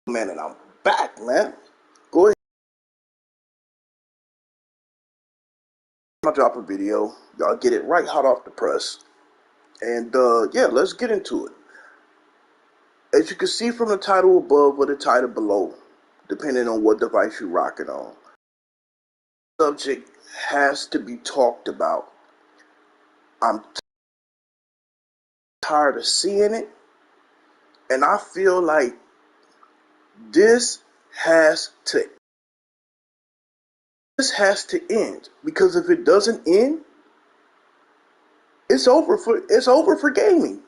Man, and I'm back, man. Go ahead. I'll drop a video. Y'all get it right hot off the press. And yeah, let's get into it. As you can see from the title above or the title below, depending on what device you're rocking on, the subject has to be talked about. I'm tired of seeing it, and I feel like this has to end, because if it doesn't end, it's over for gaming.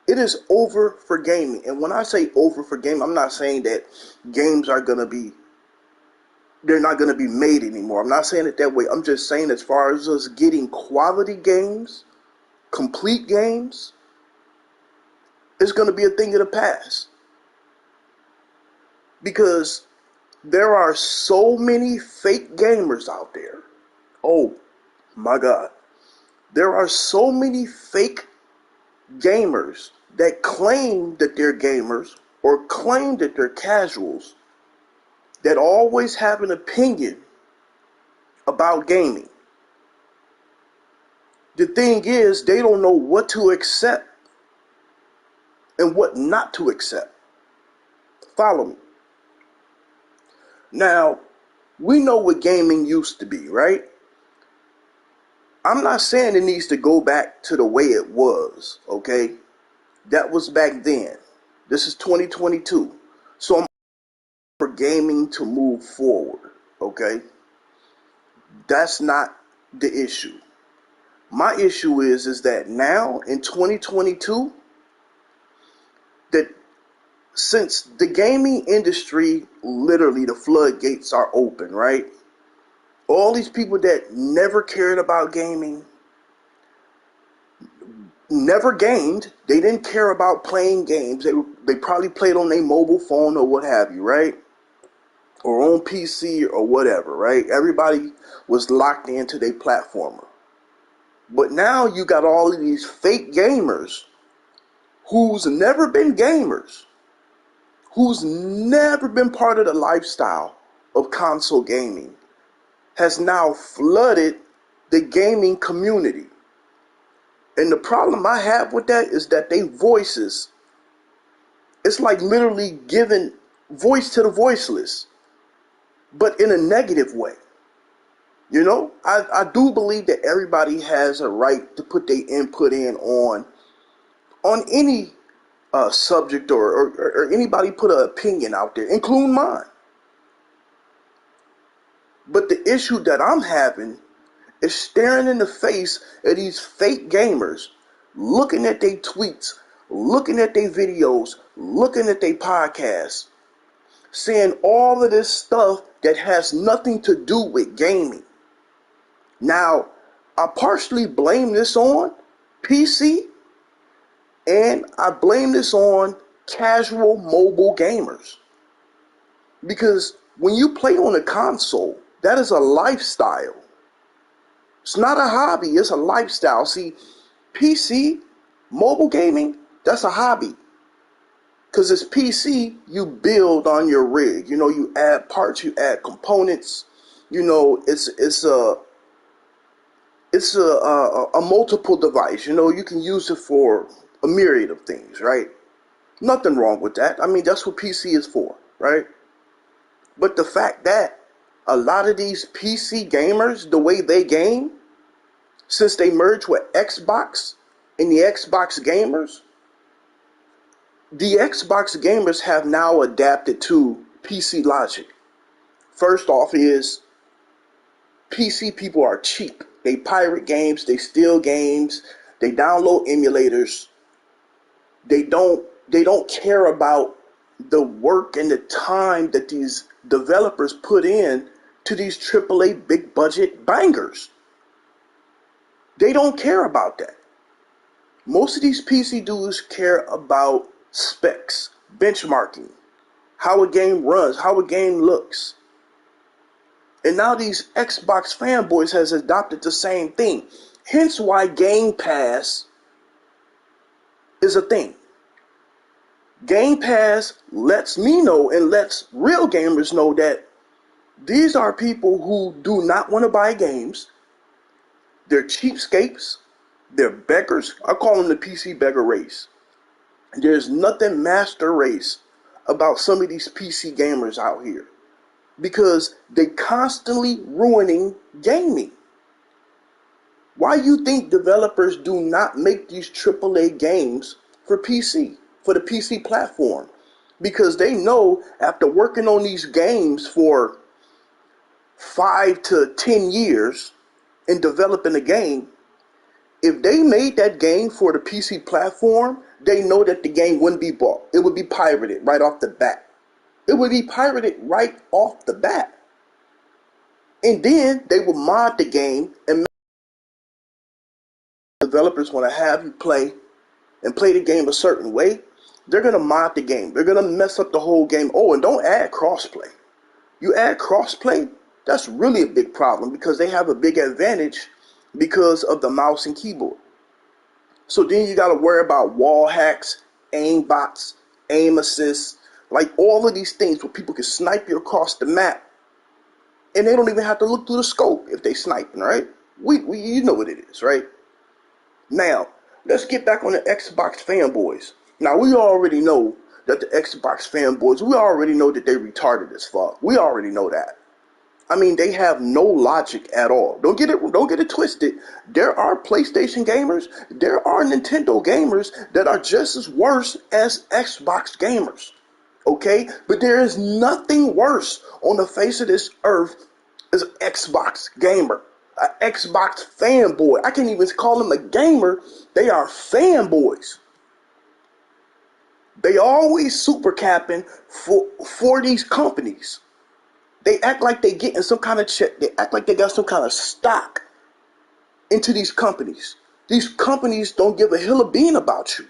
It is over for gaming. And when I say over for gaming, I'm not saying that games are going to be, they're not going to be made anymore. I'm not saying it that way. I'm just saying, as far as us getting quality games, complete games, it's going to be a thing of the past. Because there are so many fake gamers out there. Oh my God. There are so many fake gamers that claim that they're gamers or claim that they're casuals, that always have an opinion about gaming. The thing is, they don't know what to accept and what not to accept. Follow me. Now, we know what gaming used to be, right? I'm not saying it needs to go back to the way it was, okay? That was back then. This is 2022. So I'm for gaming to move forward, okay? That's not the issue. My issue is that now in 2022, that since the gaming industry, literally the floodgates are open, right? All these people that never cared about gaming, never gamed, they didn't care about playing games. They probably played on their mobile phone or what have you, right? Or on PC or whatever, right? Everybody was locked into their platformer. But now you got all of these fake gamers who's never been gamers, who's never been part of the lifestyle of console gaming, has now flooded the gaming community. And the problem I have with that is that they voices, it's like literally giving voice to the voiceless, but in a negative way. You know, I do believe that everybody has a right to put their input in on any subject, or anybody put an opinion out there, including mine. But the issue that I'm having is staring in the face of these fake gamers, looking at their tweets, looking at their videos, looking at their podcasts, saying all of this stuff that has nothing to do with gaming. Now, I partially blame this on PC, and I blame this on casual mobile gamers. Because when you play on a console, that is a lifestyle. It's not a hobby, it's a lifestyle. See, PC, mobile gaming, that's a hobby. Because it's PC, you build on your rig. You know, you add parts, you add components. You know, it's a multiple device. You know, you can use it for a myriad of things, right? Nothing wrong with that. I mean, that's what PC is for, right? But the fact that a lot of these PC gamers, the way they game, since they merged with Xbox and the Xbox gamers have now adapted to PC logic. First off is PC people are cheap. They pirate games, they steal games, they download emulators. They don't care about the work and the time that these developers put in to these AAA big budget bangers. They don't care about that. Most of these PC dudes care about specs, benchmarking, how a game runs, how a game looks. And now these Xbox fanboys has adopted the same thing. Hence why Game Pass is a thing. Game Pass lets me know and lets real gamers know that these are people who do not want to buy games. They're cheapskates. They're beggars. I call them the PC beggar race. There's nothing master race about some of these PC gamers out here because they constantly ruining gaming. Why you think developers do not make these AAA games for PC, for the PC platform? Because they know after working on these games for 5 to 10 years in developing a game, if they made that game for the PC platform, they know that the game wouldn't be bought. It would be pirated right off the bat. It would be pirated right off the bat. And then they would mod the game and developers want to have you play and play the game a certain way. They're going to mod the game. They're going to mess up the whole game. Oh, and don't add crossplay. You add crossplay, that's really a big problem because they have a big advantage because of the mouse and keyboard. So then you got to worry about wall hacks, aim bots, aim assists, like all of these things where people can snipe you across the map and they don't even have to look through the scope if they sniping, right? We you know what it is, right? Now, let's get back on the Xbox fanboys. Now, we already know that the Xbox fanboys, we already know that they retarded as fuck. We already know that. I mean, they have no logic at all. Don't get it twisted. There are PlayStation gamers, there are Nintendo gamers that are just as worse as Xbox gamers. Okay? But there is nothing worse on the face of this earth as an Xbox gamer. An Xbox fanboy. I can't even call them a gamer. They are fanboys. They always super capping for these companies. They act like they getting some kind of check. They act like they got some kind of stock into these companies. These companies don't give a hill of bean about you.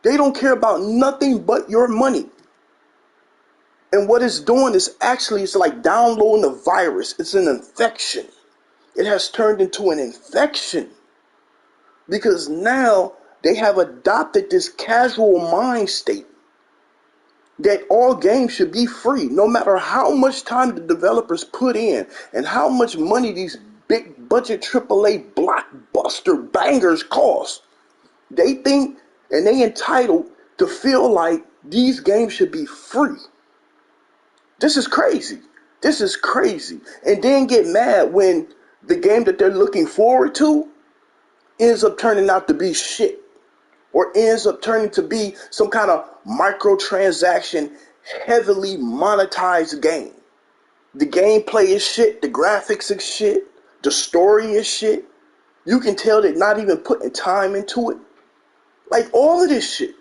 They don't care about nothing but your money. And what it's doing is actually, it's like downloading a virus. It's an infection. It has turned into an infection because now they have adopted this casual mind state that all games should be free, no matter how much time the developers put in and how much money these big budget AAA blockbuster bangers cost. They think and they entitled to feel like these games should be free. This is crazy. This is crazy. And then get mad when the game that they're looking forward to ends up turning out to be shit. Or ends up turning to be some kind of microtransaction, heavily monetized game. The gameplay is shit, the graphics is shit, the story is shit. You can tell they're not even putting time into it. Like all of this shit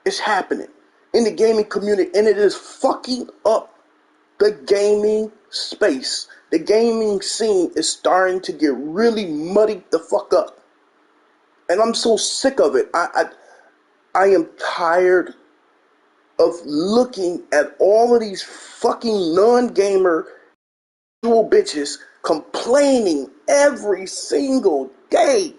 is happening in the gaming community and it is fucking up the gaming space. The gaming scene is starting to get really muddied the fuck up. And I'm so sick of it. I am tired of looking at all of these fucking non-gamer bitches complaining every single day.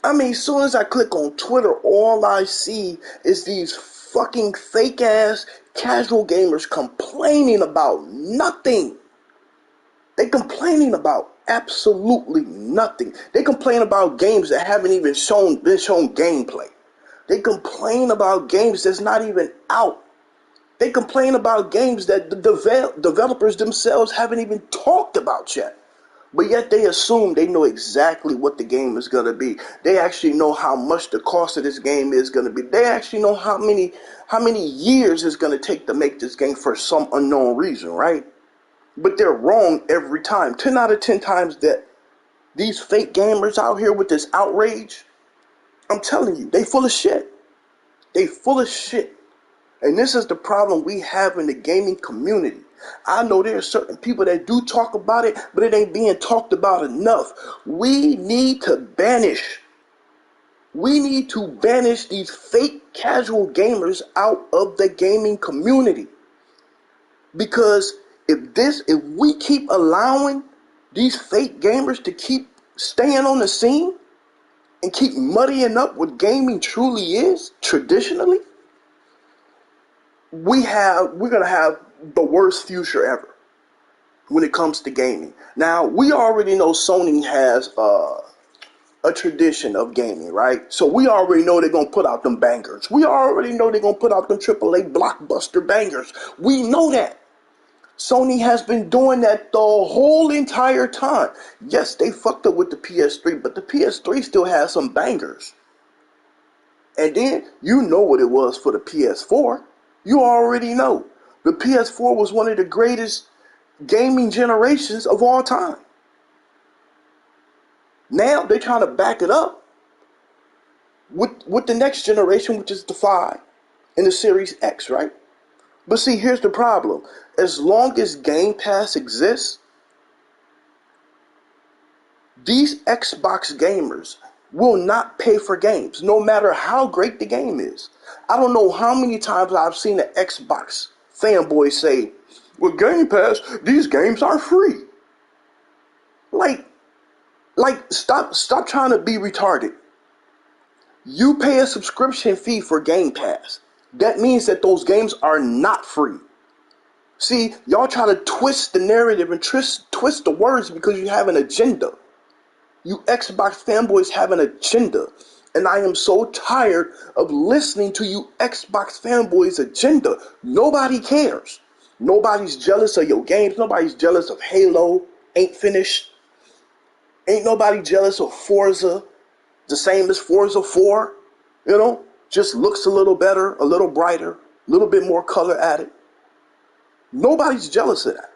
I mean, as soon as I click on Twitter, all I see is these fucking fake ass casual gamers complaining about nothing. They complaining about absolutely nothing. They complain about games that haven't even been shown gameplay. They complain about games that's not even out. They complain about games that the developers themselves haven't even talked about yet. But yet they assume they know exactly what the game is going to be. They actually know how much the cost of this game is going to be. They actually know how many years it's going to take to make this game for some unknown reason, right? But they're wrong every time. 10 out of 10 times that these fake gamers out here with this outrage, I'm telling you, they full of shit. They full of shit. And this is the problem we have in the gaming community. I know there are certain people that do talk about it, but it ain't being talked about enough. We need to banish these fake casual gamers out of the gaming community. Because If we keep allowing these fake gamers to keep staying on the scene and keep muddying up what gaming truly is traditionally, we're gonna have the worst future ever when it comes to gaming. Now we already know Sony has a tradition of gaming, right? So we already know they're gonna put out them bangers. We already know they're gonna put out them AAA blockbuster bangers. We know that. Sony has been doing that the whole entire time. Yes, they fucked up with the PS3, but the PS3 still has some bangers. And then you know what it was for the PS4. You already know. The PS4 was one of the greatest gaming generations of all time. Now they're trying to back it up with the next generation, which is the 5 and the Series X, right? But see, here's the problem. As long as Game Pass exists, these Xbox gamers will not pay for games, no matter how great the game is. I don't know how many times I've seen an Xbox fanboy say, with Game Pass, these games are free. Like, stop trying to be retarded. You pay a subscription fee for Game Pass. That means that those games are not free. See, y'all try to twist the narrative and twist the words because you have an agenda. You Xbox fanboys have an agenda. And I am so tired of listening to you Xbox fanboys' agenda. Nobody cares. Nobody's jealous of your games. Nobody's jealous of Halo. Ain't finished. Ain't nobody jealous of Forza. The same as Forza 4. You know? Just looks a little better, a little brighter, a little bit more color added. Nobody's jealous of that.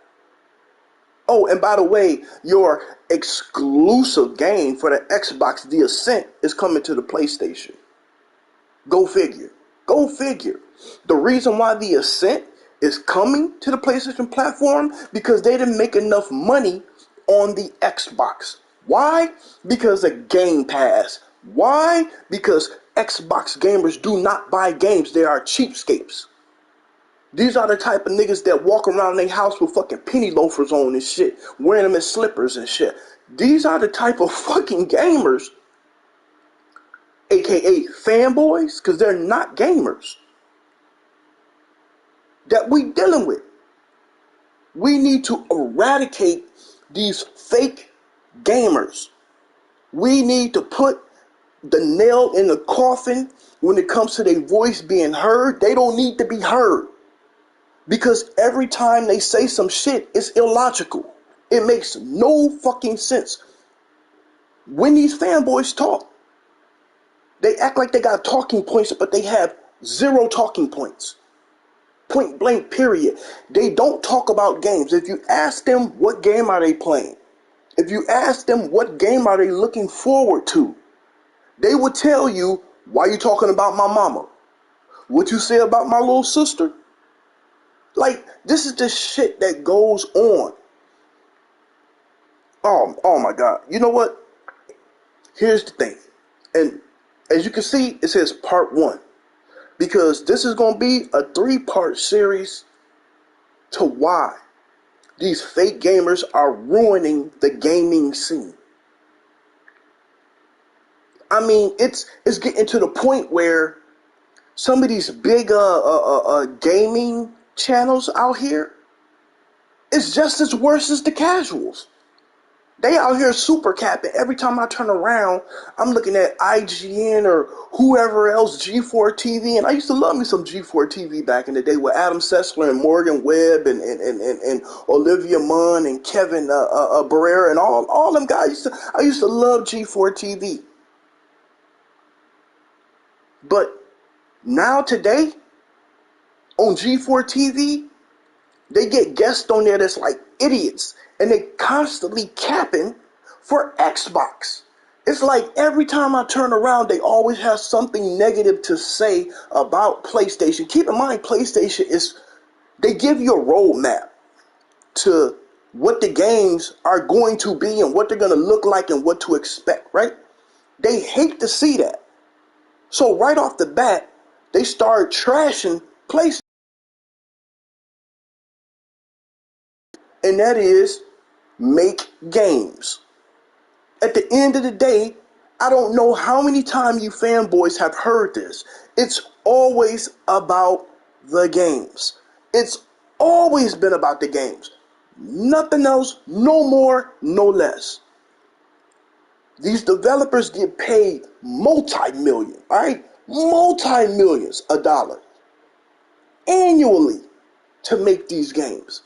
Oh, and by the way, your exclusive game for the Xbox, The Ascent, is coming to the PlayStation. Go figure. Go figure. The reason why The Ascent is coming to the PlayStation platform because they didn't make enough money on the Xbox. Why? Because of Game Pass. Why? Because Xbox gamers do not buy games. They are cheapskates. These are the type of niggas that walk around their house with fucking penny loafers on and shit, wearing them as slippers and shit. These are the type of fucking gamers, aka fanboys, because they're not gamers, that we dealing with. We need to eradicate these fake gamers. We need to put the nail in the coffin when it comes to their voice being heard. They don't need to be heard. Because every time they say some shit, it's illogical. It makes no fucking sense. When these fanboys talk, they act like they got talking points, but they have zero talking points. Point blank, period. They don't talk about games. If you ask them what game are they playing, if you ask them what game are they looking forward to, they would tell you, why you talking about my mama? What you say about my little sister? Like, this is the shit that goes on. Oh my God. You know what? Here's the thing. And as you can see, it says part 1. Because this is going to be a 3-part series to why these fake gamers are ruining the gaming scene. I mean, it's getting to the point where some of these big gaming channels out here, it's just as worse as the casuals. They out here super capping. Every time I turn around, I'm looking at IGN or whoever else, G4 TV. And I used to love me some G4 TV back in the day with Adam Sessler and Morgan Webb and Olivia Munn and Kevin Barrera and all them guys. I used to love G4 TV. But now today, on G4 TV, they get guests on there that's like idiots, and they constantly capping for Xbox. It's like every time I turn around, they always have something negative to say about PlayStation. Keep in mind, PlayStation they give you a roadmap to what the games are going to be and what they're going to look like and what to expect, right? They hate to see that. So right off the bat, they start trashing PlayStation. and that is make games. At the end of the day, I don't know how many times you fanboys have heard this. It's always about the games. It's always been about the games. Nothing else, no more, no less. These developers get paid multi-million, all right? Multi-millions of dollars annually to make these games.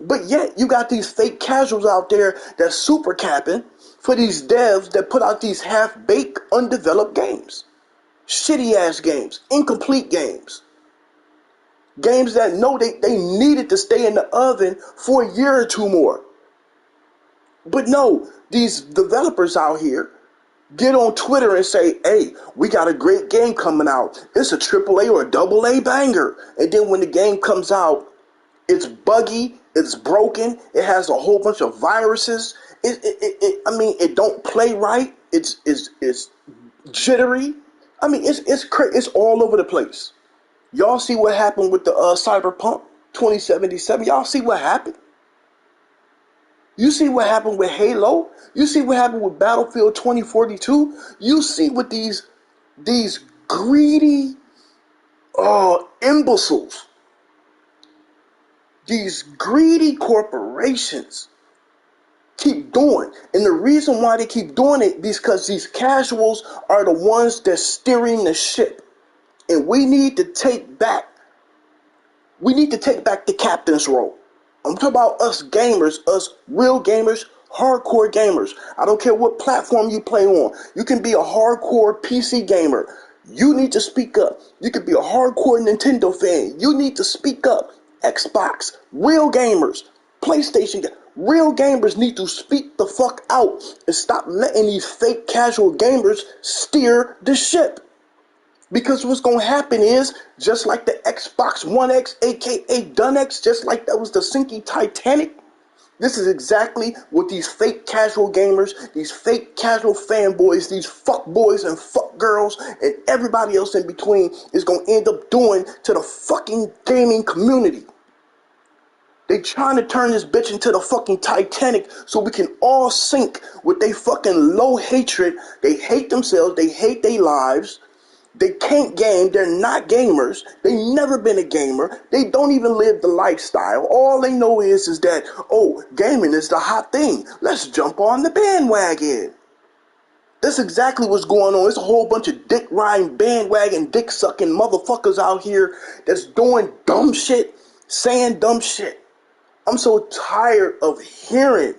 But yet, you got these fake casuals out there that's super capping for these devs that put out these half-baked, undeveloped games. Shitty-ass games, incomplete games. Games that know they needed to stay in the oven for a year or two more. But no, these developers out here get on Twitter and say, hey, we got a great game coming out. It's a AAA or a AA banger. And then when the game comes out, it's buggy, it's broken, it has a whole bunch of viruses. It don't play right. It's jittery. It's all over the place. Y'all see what happened with the Cyberpunk 2077? Y'all see what happened? You see what happened with Halo? You see what happened with Battlefield 2042? You see what these greedy imbeciles, these greedy corporations keep doing. And the reason why they keep doing it is because these casuals are the ones that's steering the ship. And we need to take back the captain's role. I'm talking about us gamers, us real gamers, hardcore gamers. I don't care what platform you play on. You can be a hardcore PC gamer. You need to speak up. You could be a hardcore Nintendo fan. You need to speak up. Xbox, real gamers, PlayStation, real gamers need to speak the fuck out and stop letting these fake casual gamers steer the ship. Because what's going to happen is, just like the Xbox One X, aka Dun X, just like that was the sinking Titanic, this is exactly what these fake casual gamers, these fake casual fanboys, these fuck boys and fuck girls, and everybody else in between is going to end up doing to the fucking gaming community. They trying to turn this bitch into the fucking Titanic so we can all sink with they fucking low hatred. They hate themselves. They hate their lives. They can't game. They're not gamers. They never been a gamer. They don't even live the lifestyle. All they know is that, oh, gaming is the hot thing. Let's jump on the bandwagon. That's exactly what's going on. It's a whole bunch of dick riding, bandwagon, dick sucking motherfuckers out here that's doing dumb shit, saying dumb shit. I'm so tired of hearing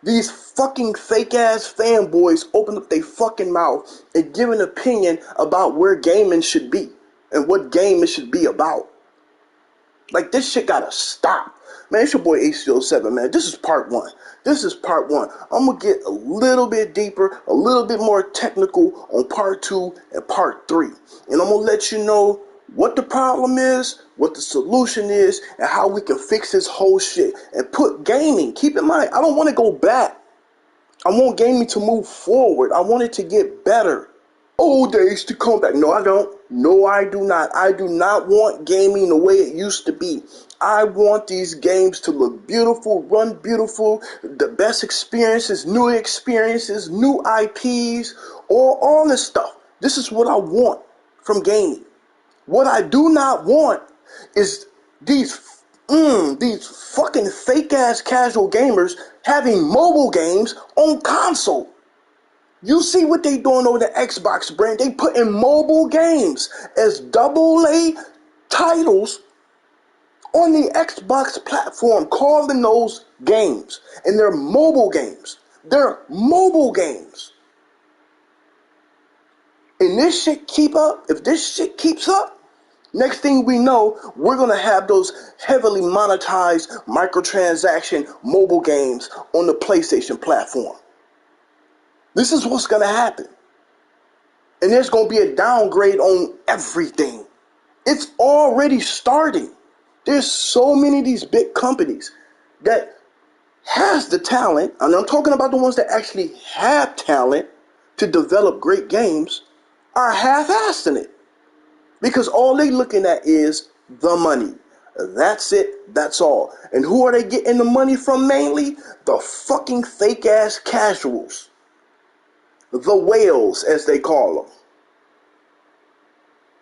these fucking fake ass fanboys open up their fucking mouth and give an opinion about where gaming should be and what gaming should be about. Like, this shit gotta stop. Man, it's your boy HCO7, man. This is part one. This is part one. I'm gonna get a little bit deeper, a little bit more technical on part two and part three. And I'm gonna let you know what the problem is, what the solution is, and how we can fix this whole shit. And put gaming, keep in mind, I don't want to go back. I want gaming to move forward. I want it to get better. Old days to come back. No, I don't. No, I do not. I do not want gaming the way it used to be. I want these games to look beautiful, run beautiful, the best experiences, new IPs, all this stuff. This is what I want from gaming. What I do not want is these fucking fake ass casual gamers having mobile games on console. You see what they doing over the Xbox brand? They putting mobile games as AA titles on the Xbox platform, calling those games. And they're mobile games. They're mobile games. And this shit if this shit keeps up, next thing we know, we're going to have those heavily monetized microtransaction mobile games on the PlayStation platform. This is what's going to happen. And there's going to be a downgrade on everything. It's already starting. There's so many of these big companies that has the talent, and I'm talking about the ones that actually have talent to develop great games, are half-assing it. Because all they looking at is the money. That's it. That's all. And who are they getting the money from mainly? The fucking fake ass casuals. The whales, as they call them.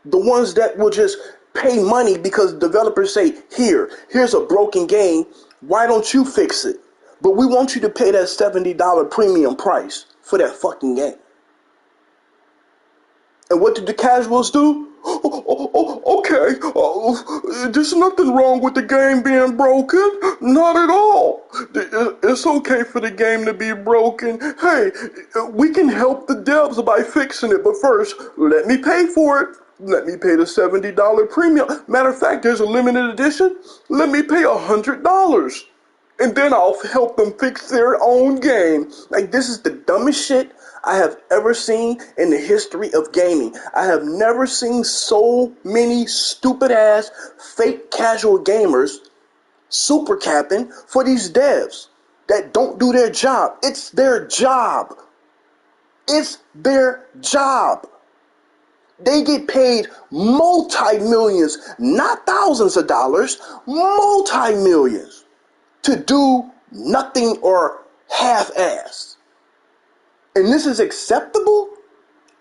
The ones that will just pay money because developers say, here's a broken game. Why don't you fix it? But we want you to pay that $70 premium price for that fucking game. And what did the casuals do? Okay, there's nothing wrong with the game being broken. Not at all. It's okay for the game to be broken. Hey, we can help the devs by fixing it, but first, let me pay for it. Let me pay the $70 premium. Matter of fact, there's a limited edition. Let me pay $100. And then I'll help them fix their own game. Like, this is the dumbest shit I have ever seen in the history of gaming. I have never seen so many stupid ass fake casual gamers super capping for these devs that don't do their job. It's their job. It's their job. They get paid multi-millions, not thousands of dollars, multi-millions to do nothing or half-ass. And this is acceptable?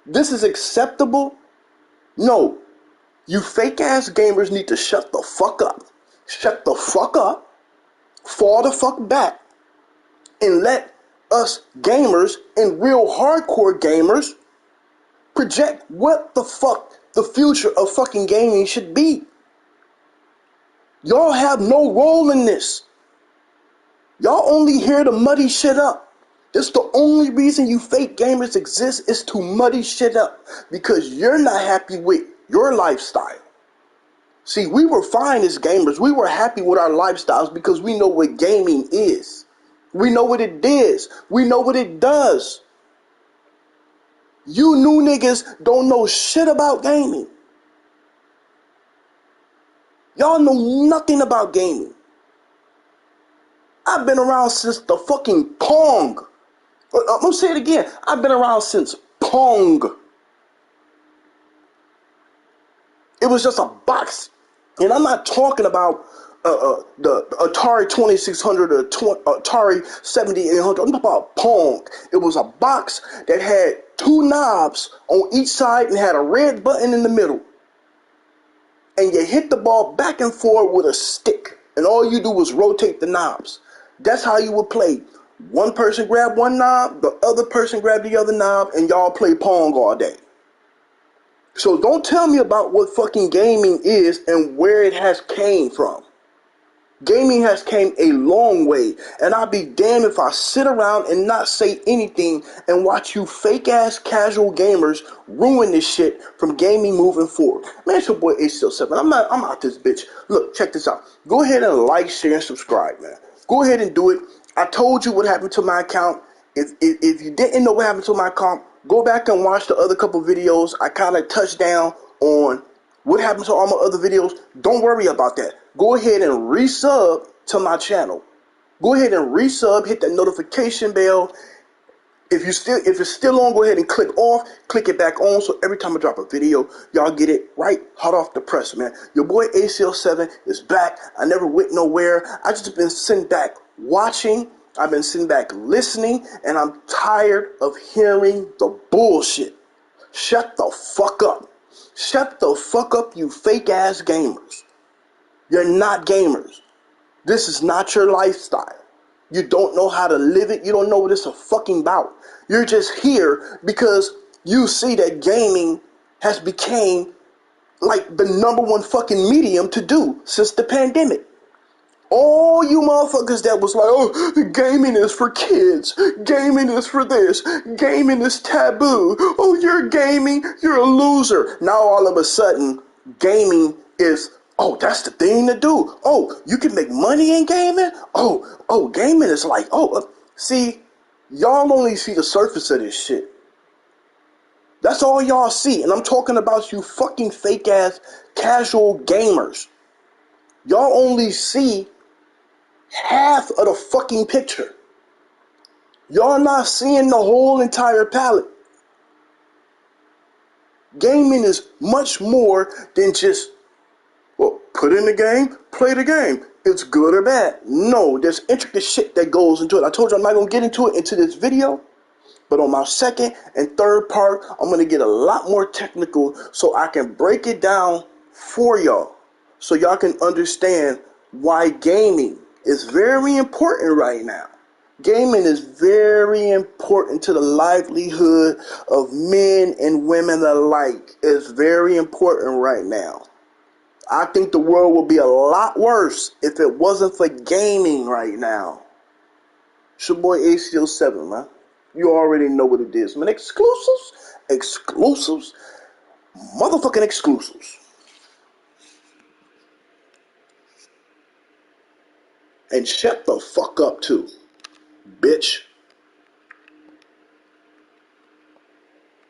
This is acceptable? No. You fake-ass gamers need to shut the fuck up. Shut the fuck up, fall the fuck back, and let us gamers and real hardcore gamers project what the fuck the future of fucking gaming should be. Y'all have no role in this. Y'all only here to muddy shit up. That's the only reason you fake gamers exist, is to muddy shit up. Because you're not happy with your lifestyle. See, we were fine as gamers. We were happy with our lifestyles because we know what gaming is. We know what it is. We know what it does. You new niggas don't know shit about gaming. Y'all know nothing about gaming. I've been around since the fucking Pong. I'm gonna say it again. I've been around since Pong. It was just a box. And I'm not talking about the Atari 2600 or Atari 7800. I'm talking about Pong. It was a box that had two knobs on each side and had a red button in the middle. And you hit the ball back and forth with a stick. And all you do was rotate the knobs. That's how you would play. One person grabbed one knob, the other person grabbed the other knob, and y'all play Pong all day. So don't tell me about what fucking gaming is and where it has came from. Gaming has came a long way, and I'll be damned if I sit around and not say anything and watch you fake ass casual gamers ruin this shit from gaming moving forward. Man, it's your boy HCL7. I'm out this bitch. Look, check this out. Go ahead and like, share, and subscribe, man. Go ahead and do it. I told you what happened to my account. If you didn't know what happened to my account, go back and watch the other couple videos. I kind of touched down on what happened to all my other videos. Don't worry about that. Go ahead and resub to my channel. Go ahead and resub, hit that notification bell. If it's still on, go ahead and click off, click it back on, so every time I drop a video, y'all get it right hot off the press, man. Your boy ACL7 is back. I never went nowhere. I just been sitting back watching. I've been sitting back listening, and I'm tired of hearing the bullshit. Shut the fuck up. Shut the fuck up, you fake ass gamers. You're not gamers. This is not your lifestyle. You don't know how to live it. You don't know what it's a fucking about. You're just here because you see that gaming has became like the number one fucking medium to do since the pandemic. All you motherfuckers that was like, oh, gaming is for kids. Gaming is for this. Gaming is taboo. Oh, you're gaming. You're a loser. Now all of a sudden, gaming is, oh, that's the thing to do. Oh, you can make money in gaming? Oh, gaming is like, see, y'all only see the surface of this shit. That's all y'all see. And I'm talking about you fucking fake ass casual gamers. Y'all only see half of the fucking picture. Y'all not seeing the whole entire palette. Gaming is much more than just Put in the game, play the game. It's good or bad. No, there's intricate shit that goes into it. I told you I'm not going to get into it into this video, but on my second and third part, I'm going to get a lot more technical so I can break it down for y'all. So y'all can understand why gaming is very important right now. Gaming is very important to the livelihood of men and women alike. It's very important right now. I think the world would be a lot worse if it wasn't for gaming right now. It's your boy ACO7, man. You already know what it is, man. Exclusives, motherfucking exclusives. And shut the fuck up, too, bitch.